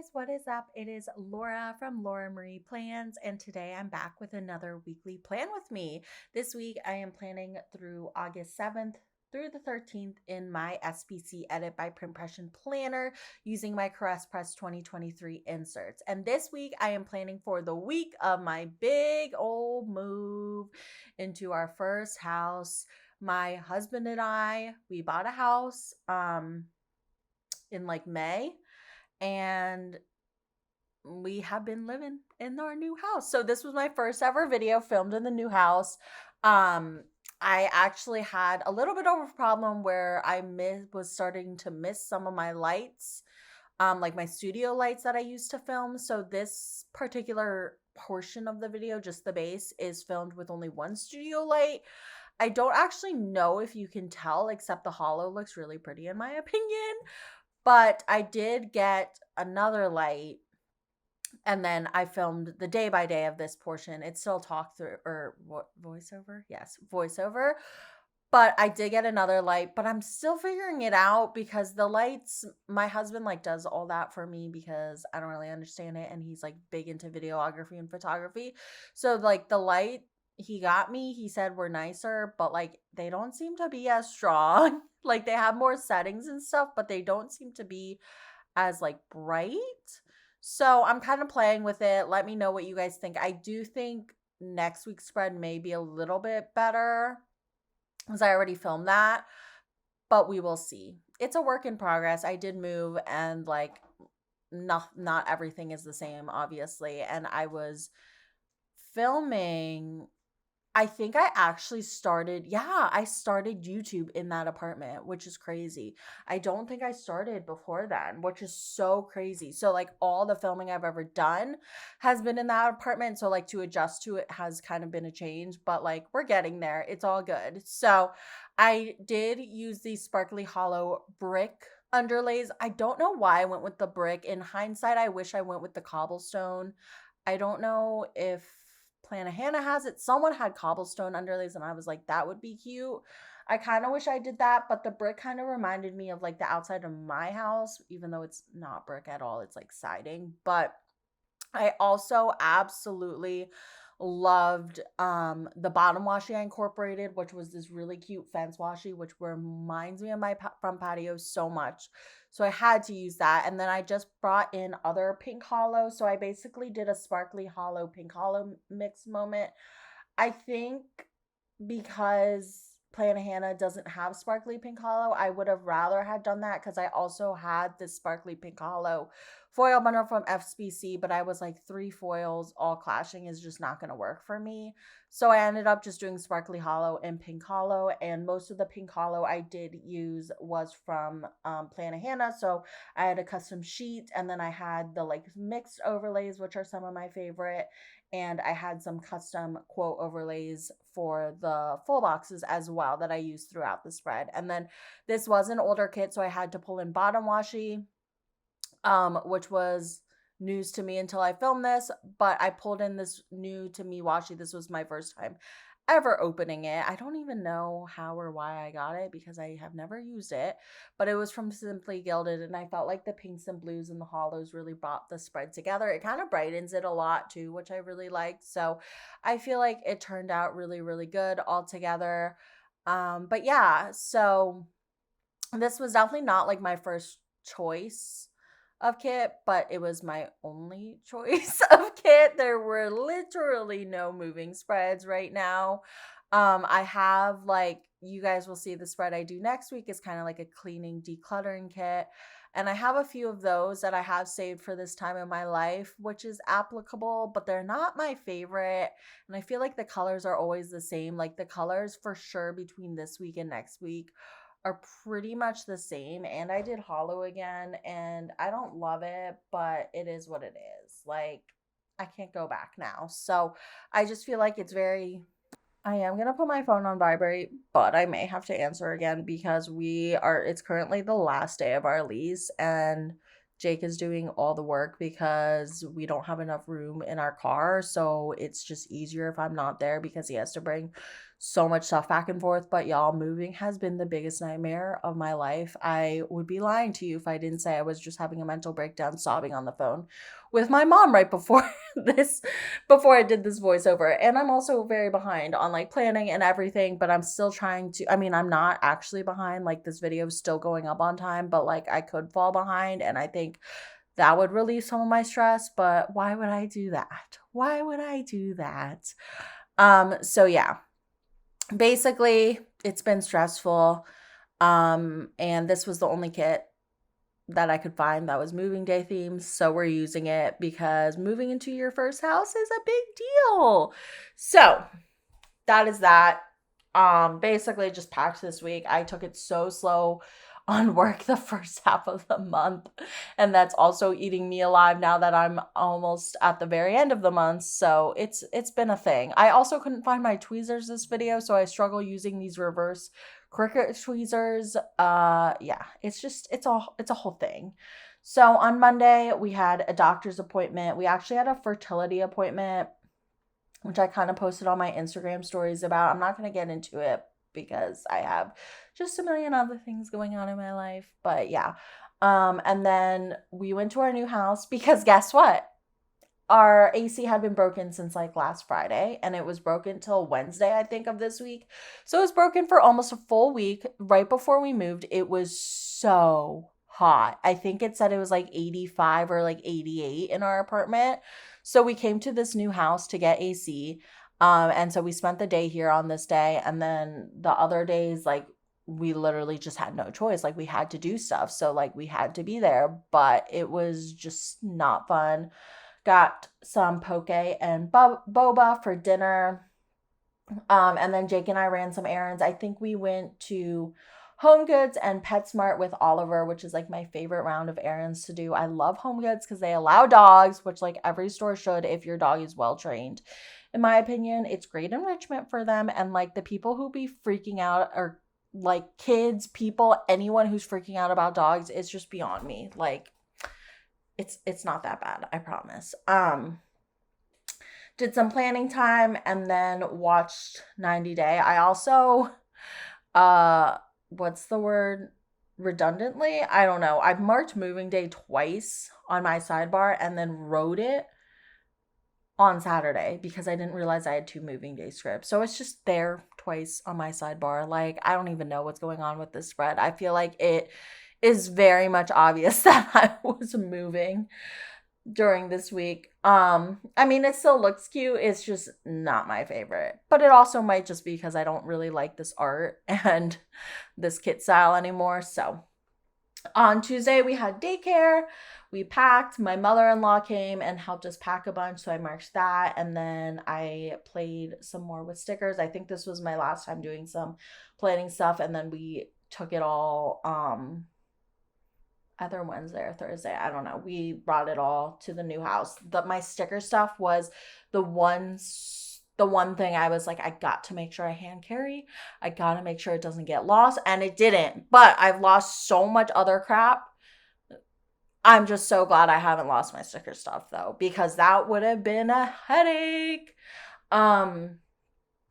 guys, what is up? It is Laura from Laura Marie Plans, and today I'm back with another weekly plan with me. This week I am planning through August 7th through the 13th in my SPC Edit by Printpression planner using my Caress Press 2023 inserts. And this week I am planning for the week of my big old move into our first house. My husband and we bought a house in like May, and we have been living in our new house. So this was my first ever video filmed in the new house. I actually had a little bit of a problem where was starting to miss some of my lights, like my studio lights that I used to film. So this particular portion of the video, just the base, is filmed with only one studio light. I don't actually know if you can tell, except the hollow looks really pretty in my opinion. But I did get another light, and then I filmed the day by day of this portion. It's still talk through or voiceover. Yes, voiceover. But I did get another light, but I'm still figuring it out because the lights, my husband like does all that for me because I don't really understand it, and he's like big into videography and photography. So like the light he got me, he said were nicer, but like they don't seem to be as strong. Like they have more settings and stuff, but they don't seem to be as like bright. So I'm kind of playing with it. Let me know what you guys think. I do think next week's spread may be a little bit better because I already filmed that, but we will see. It's a work in progress. I did move, and like not everything is the same, obviously. And I was filming, I think I actually I started YouTube in that apartment, which is crazy. I don't think I started before then, which is so crazy. So like all the filming I've ever done has been in that apartment. So like to adjust to it has kind of been a change, but like we're getting there. It's all good. So I did use these sparkly hollow brick underlays. I don't know why I went with the brick. In hindsight, I wish I went with the cobblestone. I don't know if Plannahannah has it. Someone had cobblestone underlays, and I was like, that would be cute. I kind of wish I did that, but the brick kind of reminded me of like the outside of my house, even though it's not brick at all. It's like siding. But I also absolutely loved the bottom washi I incorporated, which was this really cute fence washi, which reminds me of my front patio so much. So I had to use that. And then I just brought in other pink hollow. So I basically did a sparkly hollow pink hollow mix moment. I think because Plannahannah doesn't have sparkly pink hollow, I would have rather had done that because I also had this sparkly pink hollow foil bundle from FSPC, but I was like 3 foils all clashing is just not going to work for me. So I ended up just doing sparkly hollow and pink hollow, and most of the pink hollow I did use was from Plannahannah. So I had a custom sheet, and then I had the like mixed overlays, which are some of my favorite, and I had some custom quote overlays for the full boxes as well that I used throughout the spread. And then this was an older kit, so I had to pull in bottom washi, which was news to me until I filmed this, but I pulled in this new to me washi. This was my first time ever opening it. I don't even know how or why I got it because I have never used it, but it was from Simply Gilded, and I felt like the pinks and blues and the hollows really brought the spread together. It kind of brightens it a lot too, which I really liked. So I feel like it turned out really, really good all together. But yeah, so this was definitely not like my first choice of kit, but it was my only choice of kit. There were literally no moving spreads right now. I have like, you guys will see the spread I do next week is kind of like a cleaning decluttering kit. And I have a few of those that I have saved for this time in my life, which is applicable, but they're not my favorite. And I feel like the colors are always the same. Like the colors for sure between this week and next week are pretty much the same. And I did hollow again, and I don't love it, but it is what it is. Like I can't go back now. So I just feel like I am going to put my phone on vibrate, but I may have to answer again because it's currently the last day of our lease, and Jake is doing all the work because we don't have enough room in our car. So it's just easier if I'm not there because he has to bring so much stuff back and forth. But y'all, moving has been the biggest nightmare of my life. I would be lying to you if I didn't say I was just having a mental breakdown sobbing on the phone with my mom right before before I did this voiceover. And I'm also very behind on like planning and everything, but I'm still trying to, I mean, I'm not actually behind. Like this video is still going up on time, but like I could fall behind, and I think that would relieve some of my stress. But why would I do that? Why would I do that? So yeah, basically it's been stressful. And this was the only kit that I could find that was moving day themed. So we're using it because moving into your first house is a big deal. So that is that. Basically just packed this week. I took it so slow on work the first half of the month, and that's also eating me alive now that I'm almost at the very end of the month. So it's been a thing. I also couldn't find my tweezers this video, so I struggle using these reverse Cricut tweezers. Yeah, it's a whole thing. So on Monday we had a doctor's appointment. We actually had a fertility appointment, which I kind of posted on my Instagram stories about. I'm not going to get into it because I have just a million other things going on in my life. But yeah. And then we went to our new house because guess what? Our AC had been broken since like last Friday, and it was broken till Wednesday, I think, of this week. So it was broken for almost a full week. Right before we moved, it was so hot. I think it said it was like 85 or like 88 in our apartment. So we came to this new house to get AC. And so we spent the day here on this day. And then the other days, like, we literally just had no choice. Like, we had to do stuff. So, like, we had to be there. But it was just not fun. Got some poke and boba for dinner. And then Jake and I ran some errands. I think we went to Home Goods and PetSmart with Oliver, which is like my favorite round of errands to do. I love Home Goods because they allow dogs, which like every store should if your dog is well trained. In my opinion, it's great enrichment for them. And like the people who be freaking out are like kids, people, anyone who's freaking out about dogs, it's just beyond me. Like it's not that bad, I promise. Did some planning time and then watched 90 Day. I also what's the word? Redundantly? I don't know. I've marked moving day twice on my sidebar and then wrote it on Saturday because I didn't realize I had 2 moving day scripts. So it's just there twice on my sidebar. Like, I don't even know what's going on with this spread. I feel like it is very much obvious that I was moving during this week. I mean, it still looks cute. It's just not my favorite. But it also might just be because I don't really like this art and this kit style anymore. So on Tuesday, we had daycare. We packed. My mother-in-law came and helped us pack a bunch, so I marked that. And then I played some more with stickers. I think this was my last time doing some planning stuff. And then we took it all either Wednesday or Thursday. I don't know. We brought it all to the new house. My sticker stuff was the one thing I was like, I got to make sure I hand carry. I got to make sure it doesn't get lost. And it didn't. But I've lost so much other crap. I'm just so glad I haven't lost my sticker stuff though, because that would have been a headache.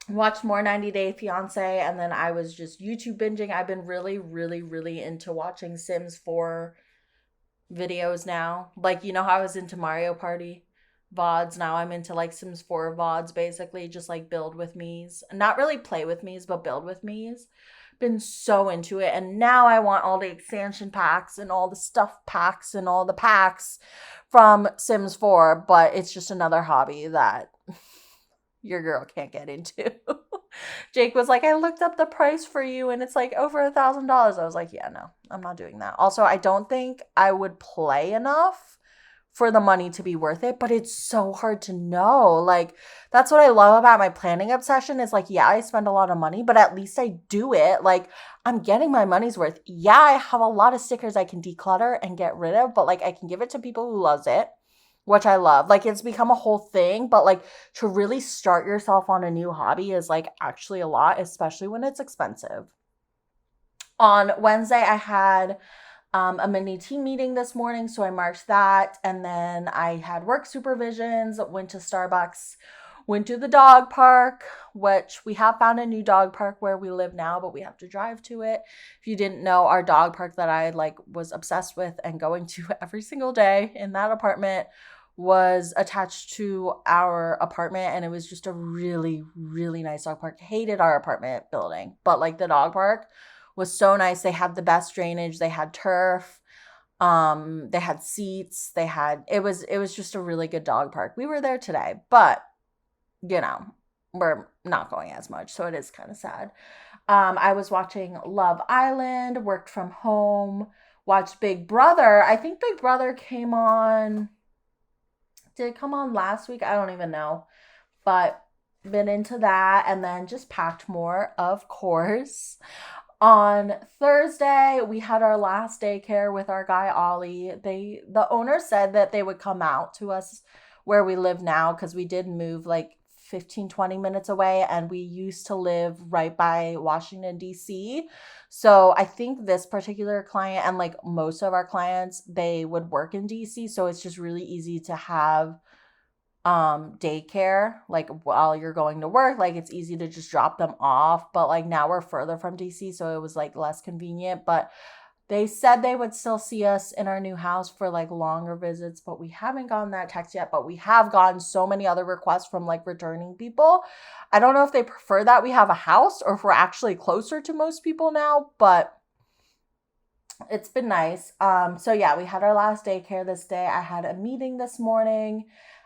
Watched more 90 Day Fiance, and then I was just YouTube binging. I've been really, really, really into watching Sims 4 videos now. Like, you know how I was into Mario Party VODs? Now I'm into like Sims 4 VODs, basically, just like build with me's. Not really play with me's, but build with me's. Been so into it, and now I want all the expansion packs and all the stuff packs and all the packs from Sims 4, but it's just another hobby that your girl can't get into. Jake was like, I looked up the price for you and it's like over $1,000. I was like, yeah, no, I'm not doing that. Also, I don't think I would play enough for the money to be worth it, but it's so hard to know. Like, that's what I love about my planning obsession is like, yeah, I spend a lot of money, but at least I do it. Like, I'm getting my money's worth. Yeah, I have a lot of stickers I can declutter and get rid of, but like I can give it to people who loves it, which I love. Like, it's become a whole thing, but like to really start yourself on a new hobby is like actually a lot, especially when it's expensive. On Wednesday, I had a mini team meeting this morning, so I marked that. And then I had work supervisions, went to Starbucks Went to the dog park, which we have found a new dog park where we live now, but we have to drive to it. If you didn't know, our dog park that I was obsessed with and going to every single day in that apartment was attached to our apartment, and it was just a really, really nice dog park. Hated our apartment building, but the dog park was so nice. They had the best drainage, they had turf, they had seats, it was just a really good dog park. We were there today, but we're not going as much, so it is kind of sad. I was watching Love Island, worked from home, watched Big Brother. I think Big Brother came on. Did it come on last week? I don't even know. But been into that, and then just packed more, of course. On Thursday, we had our last daycare with our guy Ollie. The owner said that they would come out to us where we live now, because we did move 15-20 minutes away, and we used to live right by Washington, D.C. So I think this particular client, and most of our clients, they would work in D.C., so it's just really easy to have daycare while you're going to work. It's easy to just drop them off, but now we're further from DC, so it was less convenient. But they said they would still see us in our new house for longer visits, but we haven't gotten that text yet. But we have gotten so many other requests from returning people. I don't know if they prefer that we have a house or if we're actually closer to most people now, but it's been nice. So yeah, we had our last daycare this day. I had a meeting this morning,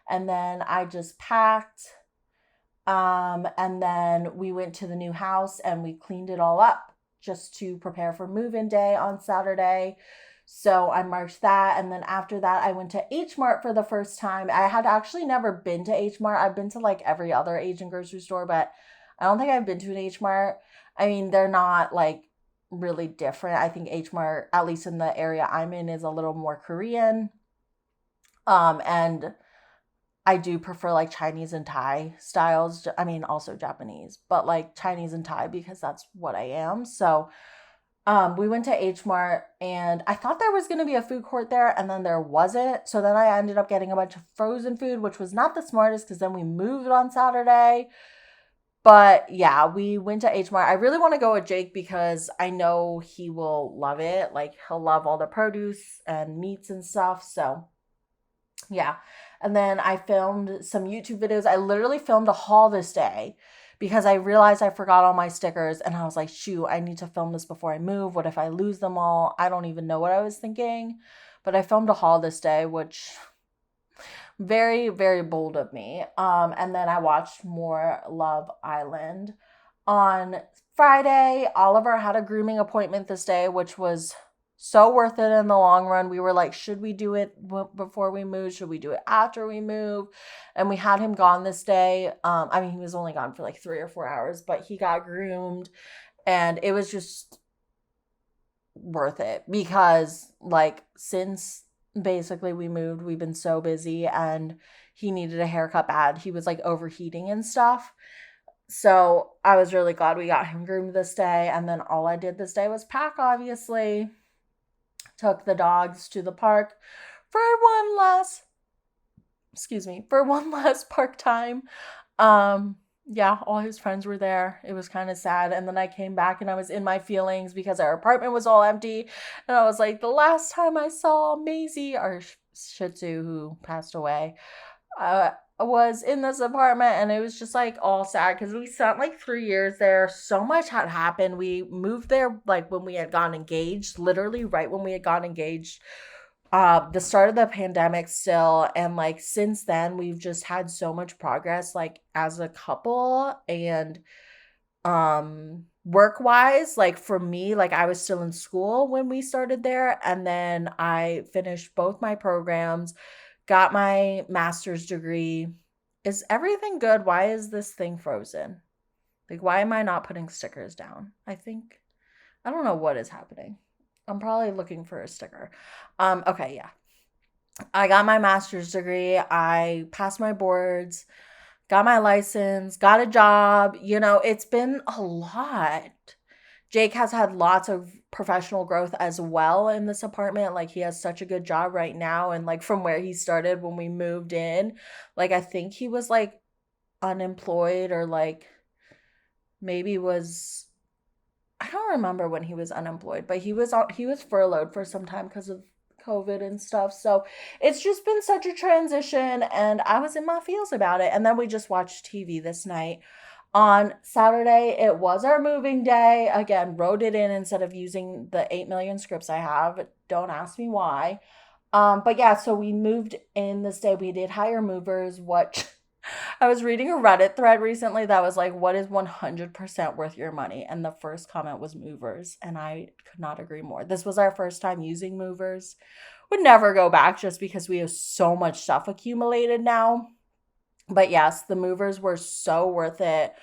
and then I just packed. And then we went to the new house and we cleaned it all up just to prepare for move-in day on Saturday. So I marked that. And then after that, I went to H Mart for the first time. I had actually never been to H Mart. I've been to every other Asian grocery store, but I don't think I've been to an H Mart. I mean, they're not really different. I think H Mart, at least in the area I'm in, is a little more Korean. And I do prefer Chinese and Thai styles. I mean, also Japanese, but Chinese and Thai, because that's what I am. So we went to H Mart, and I thought there was going to be a food court there, and then there wasn't. So then I ended up getting a bunch of frozen food, which was not the smartest, because then we moved on Saturday. But yeah, we went to H Mart. I really want to go with Jake because I know he will love it. He'll love all the produce and meats and stuff. So yeah. And then I filmed some YouTube videos. I literally filmed a haul this day because I realized I forgot all my stickers, and I was like, shoot, I need to film this before I move. What if I lose them all? I don't even know what I was thinking. But I filmed a haul this day, which very, very bold of me. And then I watched more Love Island. On Friday, Oliver had a grooming appointment this day, which was so worth it in the long run. We were like, should we do it before we move? Should we do it after we move? And we had him gone this day. I mean, he was only gone for 3 or 4 hours, but he got groomed, and it was just worth it because since basically we moved, we've been so busy, and he needed a haircut bad. He was overheating and stuff. So I was really glad we got him groomed this day. And then all I did this day was pack, obviously. Took the dogs to the park for one last park time. Yeah, all his friends were there. It was kind of sad. And then I came back and I was in my feelings because our apartment was all empty. And I was like, the last time I saw Maisie, our Shih Tzu who passed away, was in this apartment, and it was just all sad because we spent 3 years there. So much had happened. We moved there when we had gotten engaged, literally right when we had gotten engaged, the start of the pandemic still, and since then we've just had so much progress as a couple, and work wise, for me, I was still in school when we started there, and then I finished both my programs, got my master's degree. Is everything good? Why is this thing frozen? Why am I not putting stickers down? I don't know what is happening. I'm probably looking for a sticker. Okay, yeah. I got my master's degree. I passed my boards, got my license, got a job. It's been a lot. Jake has had lots of professional growth as well in this apartment. He has such a good job right now. And from where he started when we moved in, I think he was unemployed or like maybe was, I don't remember when he was unemployed, but he was furloughed for some time because of COVID and stuff. So it's just been such a transition, and I was in my feels about it. And then we just watched TV this night. On Saturday, it was our moving day. Again, wrote it in instead of using the 8 million scripts I have. Don't ask me why. But yeah, so we moved in this day. We did hire movers. What I was reading a Reddit thread recently that was like, what is 100% worth your money? And the first comment was movers. And I could not agree more. This was our first time using movers. Would never go back just because we have so much stuff accumulated now. But yes, the movers were so worth it.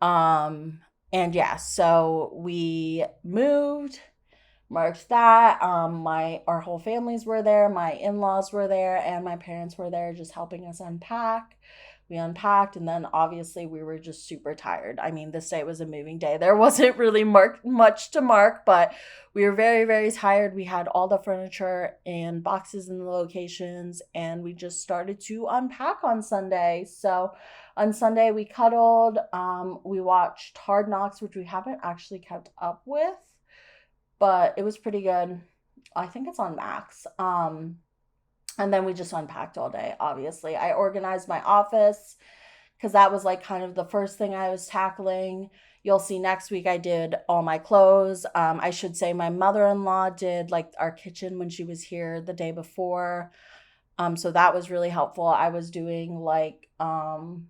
And yeah, so we moved, marked that. My our whole families were there, my in-laws were there, and my parents were there just helping us unpack. We unpacked, and then obviously we were just super tired. I mean, this day was a moving day. There wasn't really much to mark, but we were very, very tired. We had all the furniture and boxes in the locations, and we just started to unpack on Sunday. So on Sunday we cuddled. We watched Hard Knocks, which we haven't actually kept up with, but it was pretty good. I think it's on Max. And then we just unpacked all day, obviously. I organized my office because that was like kind of the first thing I was tackling. You'll see next week I did all my clothes. I should say my mother-in-law did like our kitchen when she was here the day before. So that was really helpful. I was doing like the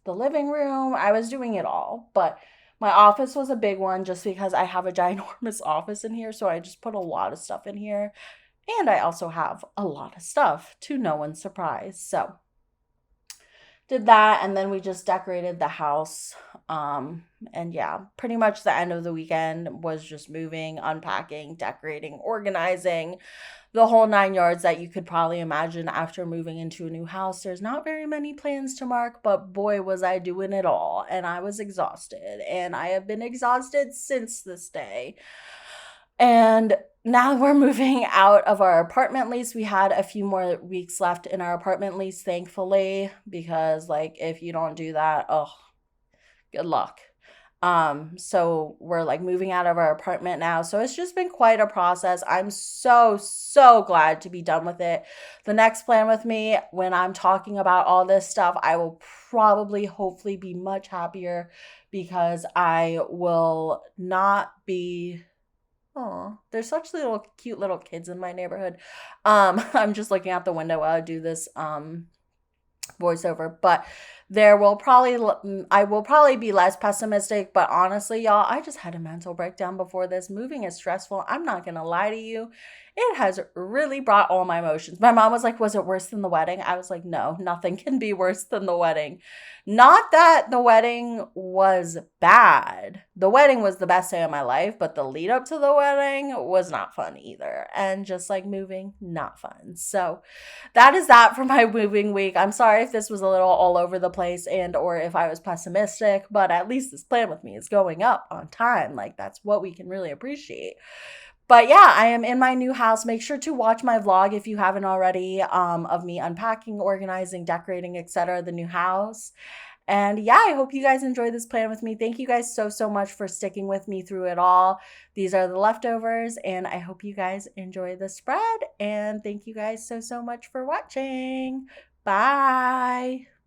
living room. I was doing it all, but my office was a big one just because I have a ginormous office in here, so I just put a lot of stuff in here. And I also have a lot of stuff, to no one's surprise. So did that, and then we just decorated the house. And yeah, pretty much the end of the weekend was just moving, unpacking, decorating, organizing, the whole 9 yards that you could probably imagine after moving into a new house. There's not very many plans to mark, but boy, was I doing it all. And I was exhausted, and I have been exhausted since this day. And now we're moving out of our apartment lease. We had a few more weeks left in our apartment lease, thankfully, because like if you don't do that, oh, good luck. So we're like moving out of our apartment now. So it's just been quite a process. I'm so glad to be done with it. The next plan with me, when I'm talking about all this stuff, I will probably hopefully be much happier because I will not be. Oh, there's such little cute little kids in my neighborhood. I'm just looking out the window while I do this voiceover, but I will probably be less pessimistic, but honestly, y'all, I just had a mental breakdown before this. Moving is stressful. I'm not going to lie to you. It has really brought all my emotions. My mom was like, "Was it worse than the wedding?" I was like, "No, nothing can be worse than the wedding." Not that the wedding was bad. The wedding was the best day of my life, but the lead up to the wedding was not fun either. And just like moving, not fun. So that is that for my moving week. I'm sorry if this was a little all over the place and or if I was pessimistic, but at least this plan with me is going up on time. Like that's what we can really appreciate. But yeah, I am in my new house. Make sure to watch my vlog if you haven't already, of me unpacking, organizing, decorating, etc. the new house. And yeah, I hope you guys enjoy this plan with me. Thank you guys so much for sticking with me through it all. These are the leftovers, and I hope you guys enjoy the spread. And thank you guys so much for watching. Bye.